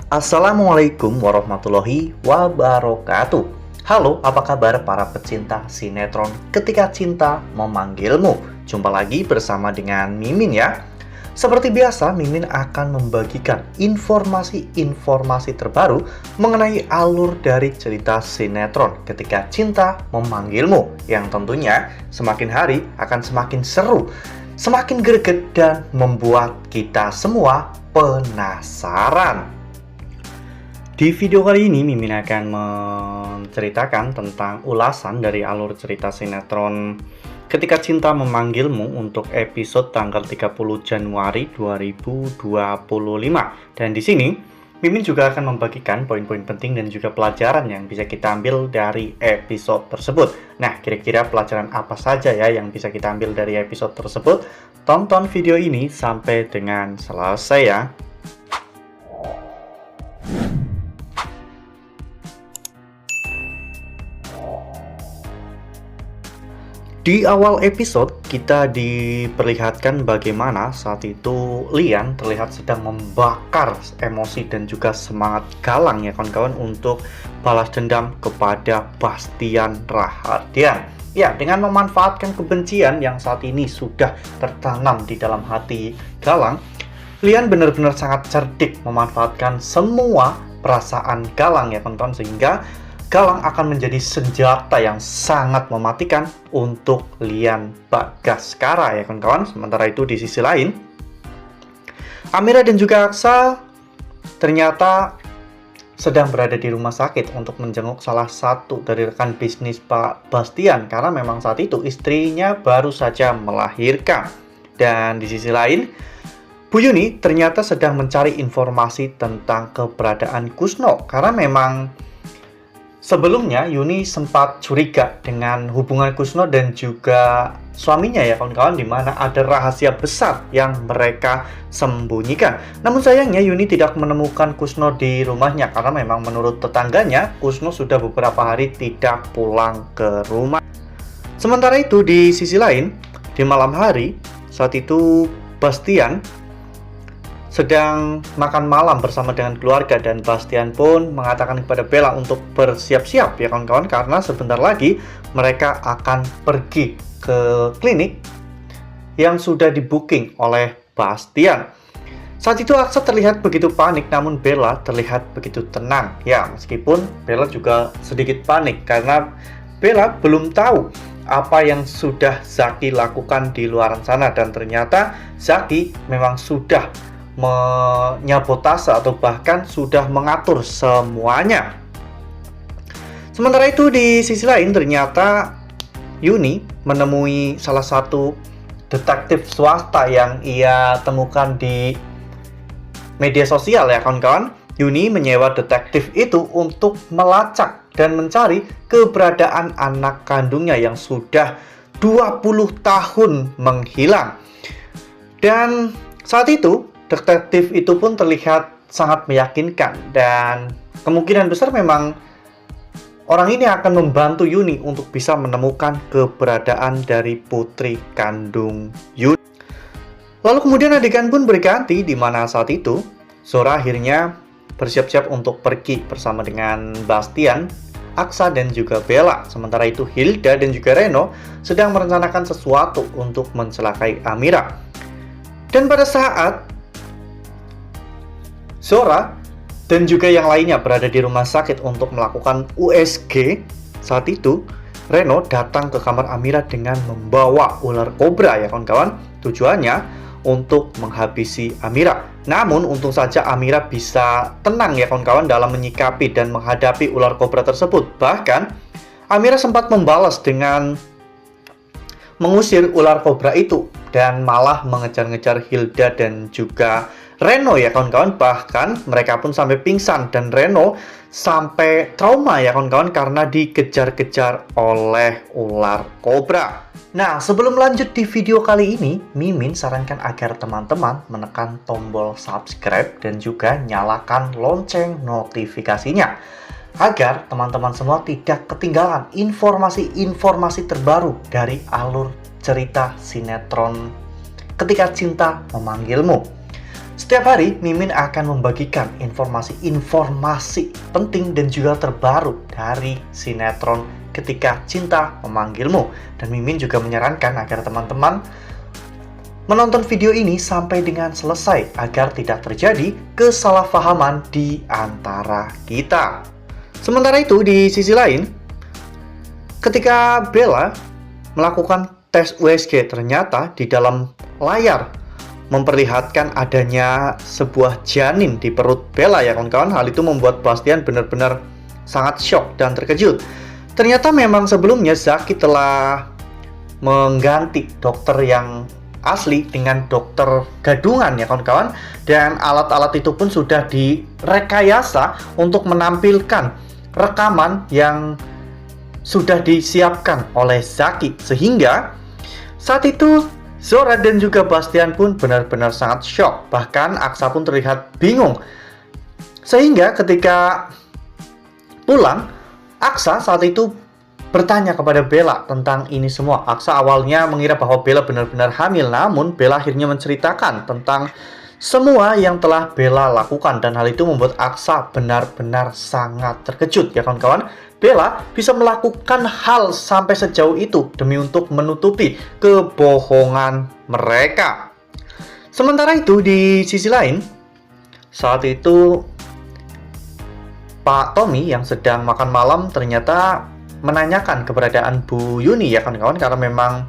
Assalamualaikum warahmatullahi wabarakatuh. Halo, apa kabar para pecinta sinetron Ketika Cinta Memanggilmu? Jumpa lagi bersama dengan Mimin ya. Seperti biasa, Mimin akan membagikan informasi-informasi terbaru mengenai alur dari cerita sinetron Ketika Cinta Memanggilmu, yang tentunya semakin hari akan semakin seru, semakin greget, dan membuat kita semua penasaran. Di video kali ini, Mimin akan menceritakan tentang ulasan dari alur cerita sinetron Ketika Cinta Memanggilmu untuk episode tanggal 30 Januari 2025. Dan di sini, Mimin juga akan membagikan poin-poin penting dan juga pelajaran yang bisa kita ambil dari episode tersebut. Nah, kira-kira pelajaran apa saja ya yang bisa kita ambil dari episode tersebut? Tonton video ini sampai dengan selesai ya. Di awal episode, kita diperlihatkan bagaimana saat itu Lian terlihat sedang membakar emosi dan juga semangat Galang ya kawan-kawan untuk balas dendam kepada Bastian Rahadian. Ya, dengan memanfaatkan kebencian yang saat ini sudah tertanam di dalam hati Galang, Lian benar-benar sangat cerdik memanfaatkan semua perasaan Galang ya kawan-kawan, sehingga Galang akan menjadi senjata yang sangat mematikan untuk Lian Bagaskara ya kawan-kawan. Sementara itu di sisi lain, Amira dan juga Aksa ternyata sedang berada di rumah sakit untuk menjenguk salah satu dari rekan bisnis Pak Bastian, karena memang saat itu istrinya baru saja melahirkan. Dan di sisi lain, Bu Yuni ternyata sedang mencari informasi tentang keberadaan Kusno, karena memang sebelumnya Yuni sempat curiga dengan hubungan Kusno dan juga suaminya ya kawan-kawan, di mana ada rahasia besar yang mereka sembunyikan. Namun sayangnya Yuni tidak menemukan Kusno di rumahnya, karena memang menurut tetangganya Kusno sudah beberapa hari tidak pulang ke rumah. Sementara itu di sisi lain, di malam hari saat itu Bastian sedang makan malam bersama dengan keluarga, dan Bastian pun mengatakan kepada Bella untuk bersiap-siap ya kawan-kawan, karena sebentar lagi mereka akan pergi ke klinik yang sudah di-booking oleh Bastian. Saat itu Aksa terlihat begitu panik, namun Bella terlihat begitu tenang. Ya, meskipun Bella juga sedikit panik karena Bella belum tahu apa yang sudah Zaki lakukan di luar sana, dan ternyata Zaki memang sudah menyabotase atau bahkan sudah mengatur semuanya. Sementara itu di sisi lain, ternyata Yuni menemui salah satu detektif swasta yang ia temukan di media sosial ya kawan-kawan. Yuni menyewa detektif itu untuk melacak dan mencari keberadaan anak kandungnya yang sudah 20 tahun menghilang. Dan saat itu detektif itu pun terlihat sangat meyakinkan, dan kemungkinan besar memang orang ini akan membantu Yuni untuk bisa menemukan keberadaan dari putri kandung Yuni. Lalu kemudian adegan pun berganti, di mana saat itu Zora akhirnya bersiap-siap untuk pergi bersama dengan Bastian, Aksa, dan juga Bella. Sementara itu Hilda dan juga Reno sedang merencanakan sesuatu untuk mencelakai Amira. Dan pada saat Zora dan juga yang lainnya berada di rumah sakit untuk melakukan USG, saat itu Reno datang ke kamar Amira dengan membawa ular kobra ya kawan-kawan. Tujuannya untuk menghabisi Amira. Namun untung saja Amira bisa tenang ya kawan-kawan dalam menyikapi dan menghadapi ular kobra tersebut. Bahkan Amira sempat membalas dengan mengusir ular kobra itu dan malah mengejar-ngejar Hilda dan juga Reno ya kawan-kawan. Bahkan mereka pun sampai pingsan dan Reno sampai trauma ya kawan-kawan karena dikejar-kejar oleh ular kobra. Nah, sebelum lanjut di video kali ini, Mimin sarankan agar teman-teman menekan tombol subscribe dan juga nyalakan lonceng notifikasinya, agar teman-teman semua tidak ketinggalan informasi-informasi terbaru dari alur cerita sinetron Ketika Cinta Memanggilmu. Setiap hari, Mimin akan membagikan informasi-informasi penting dan juga terbaru dari sinetron Ketika Cinta Memanggilmu. Dan Mimin juga menyarankan agar teman-teman menonton video ini sampai dengan selesai agar tidak terjadi kesalahpahaman di antara kita. Sementara itu, di sisi lain, ketika Bella melakukan tes USG, ternyata di dalam layar memperlihatkan adanya sebuah janin di perut Bella ya kawan-kawan. Hal itu membuat Bastian benar-benar sangat shock dan terkejut. Ternyata memang sebelumnya Zaki telah mengganti dokter yang asli dengan dokter gadungan ya kawan-kawan. Dan alat-alat itu pun sudah direkayasa untuk menampilkan rekaman yang sudah disiapkan oleh Zaki. Sehingga saat itu Zora dan juga Bastian pun benar-benar sangat shock. Bahkan Aksa pun terlihat bingung. Sehingga ketika pulang, Aksa saat itu bertanya kepada Bella tentang ini semua. Aksa awalnya mengira bahwa Bella benar-benar hamil, namun Bella akhirnya menceritakan tentang semua yang telah Bella lakukan. Dan hal itu membuat Aksa benar-benar sangat terkejut ya kawan-kawan. Bella bisa melakukan hal sampai sejauh itu demi untuk menutupi kebohongan mereka. Sementara itu di sisi lain, saat itu Pak Tommy yang sedang makan malam ternyata menanyakan keberadaan Bu Yuni ya kawan-kawan, karena memang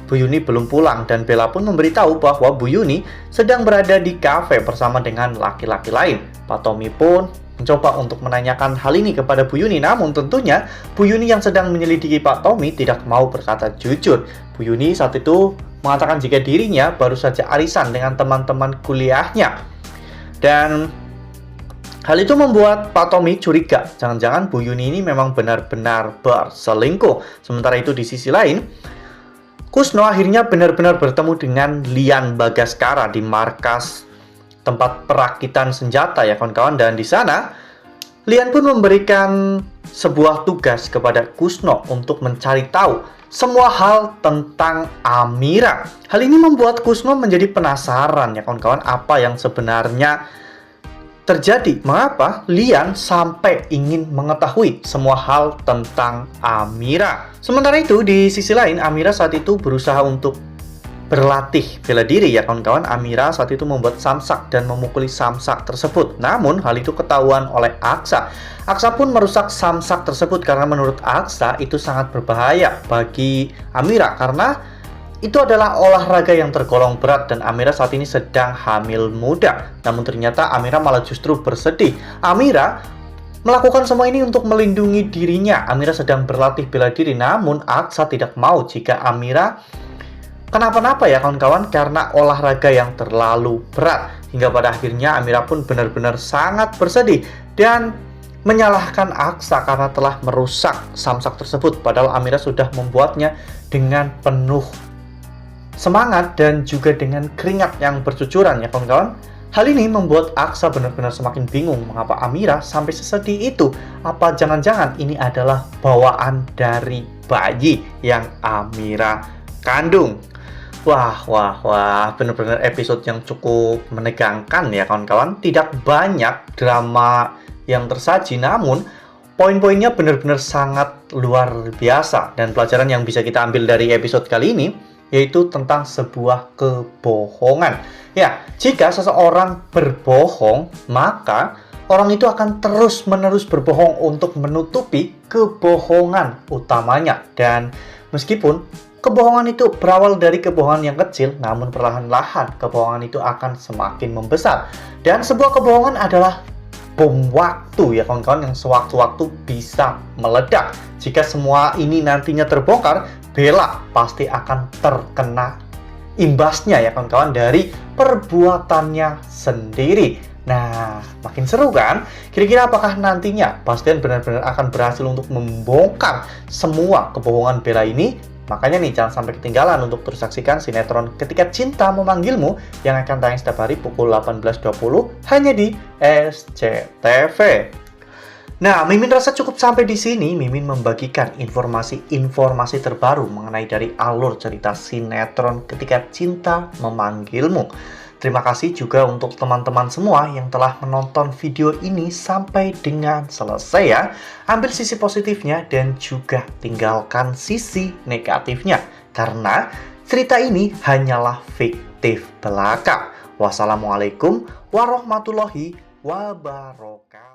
Bu Yuni belum pulang. Dan Bella pun memberitahu bahwa Bu Yuni sedang berada di kafe bersama dengan laki-laki lain. Pak Tommy pun mencoba untuk menanyakan hal ini kepada Bu Yuni, namun tentunya Bu Yuni yang sedang menyelidiki Pak Tommy tidak mau berkata jujur. Bu Yuni saat itu mengatakan jika dirinya baru saja arisan dengan teman-teman kuliahnya. Dan hal itu membuat Pak Tommy curiga, jangan-jangan Bu Yuni ini memang benar-benar berselingkuh. Sementara itu di sisi lain, Kusno akhirnya benar-benar bertemu dengan Lian Bagaskara di markas tempat perakitan senjata ya kawan-kawan. Dan di sana Lian pun memberikan sebuah tugas kepada Kusno untuk mencari tahu semua hal tentang Amira. Hal ini membuat Kusno menjadi penasaran ya kawan-kawan, apa yang sebenarnya terjadi. Mengapa Lian sampai ingin mengetahui semua hal tentang Amira. Sementara itu di sisi lain, Amira saat itu berusaha untuk berlatih bela diri ya kawan-kawan. Amira saat itu membuat samsak dan memukuli samsak tersebut. Namun hal itu ketahuan oleh Aksa. Aksa pun merusak samsak tersebut karena menurut Aksa itu sangat berbahaya bagi Amira, karena itu adalah olahraga yang tergolong berat dan Amira saat ini sedang hamil muda. Namun ternyata Amira malah justru bersedih. Amira melakukan semua ini untuk melindungi dirinya. Amira sedang berlatih bela diri, namun Aksa tidak mau jika Amira kenapa-napa ya kawan-kawan, karena olahraga yang terlalu berat. Hingga pada akhirnya Amira pun benar-benar sangat bersedih dan menyalahkan Aksa karena telah merusak samsak tersebut. Padahal Amira sudah membuatnya dengan penuh semangat dan juga dengan keringat yang bercucuran ya kawan-kawan. Hal ini membuat Aksa benar-benar semakin bingung mengapa Amira sampai sesedih itu. Apa jangan-jangan ini adalah bawaan dari bayi yang Amira kandung. Wah, benar-benar episode yang cukup menegangkan ya kawan-kawan. Tidak banyak drama yang tersaji, namun poin-poinnya benar-benar sangat luar biasa. Dan pelajaran yang bisa kita ambil dari episode kali ini yaitu tentang sebuah kebohongan. Ya, jika seseorang berbohong, maka orang itu akan terus-menerus berbohong untuk menutupi kebohongan utamanya. Dan meskipun kebohongan itu berawal dari kebohongan yang kecil, namun perlahan-lahan kebohongan itu akan semakin membesar. Dan sebuah kebohongan adalah bom waktu ya kawan-kawan, yang sewaktu-waktu bisa meledak. Jika semua ini nantinya terbongkar, Bella pasti akan terkena imbasnya ya kawan-kawan dari perbuatannya sendiri. Nah, makin seru kan? Kira-kira apakah nantinya Bastian benar-benar akan berhasil untuk membongkar semua kebohongan Bella ini? Makanya nih, jangan sampai ketinggalan untuk terus saksikan sinetron Ketika Cinta Memanggilmu yang akan tayang setiap hari pukul 18.20 hanya di SCTV. Nah, Mimin rasa cukup sampai di sini. Mimin membagikan informasi-informasi terbaru mengenai dari alur cerita sinetron Ketika Cinta Memanggilmu. Terima kasih juga untuk teman-teman semua yang telah menonton video ini sampai dengan selesai ya. Ambil sisi positifnya dan juga tinggalkan sisi negatifnya. Karena cerita ini hanyalah fiktif belaka. Wassalamualaikum warahmatullahi wabarakatuh.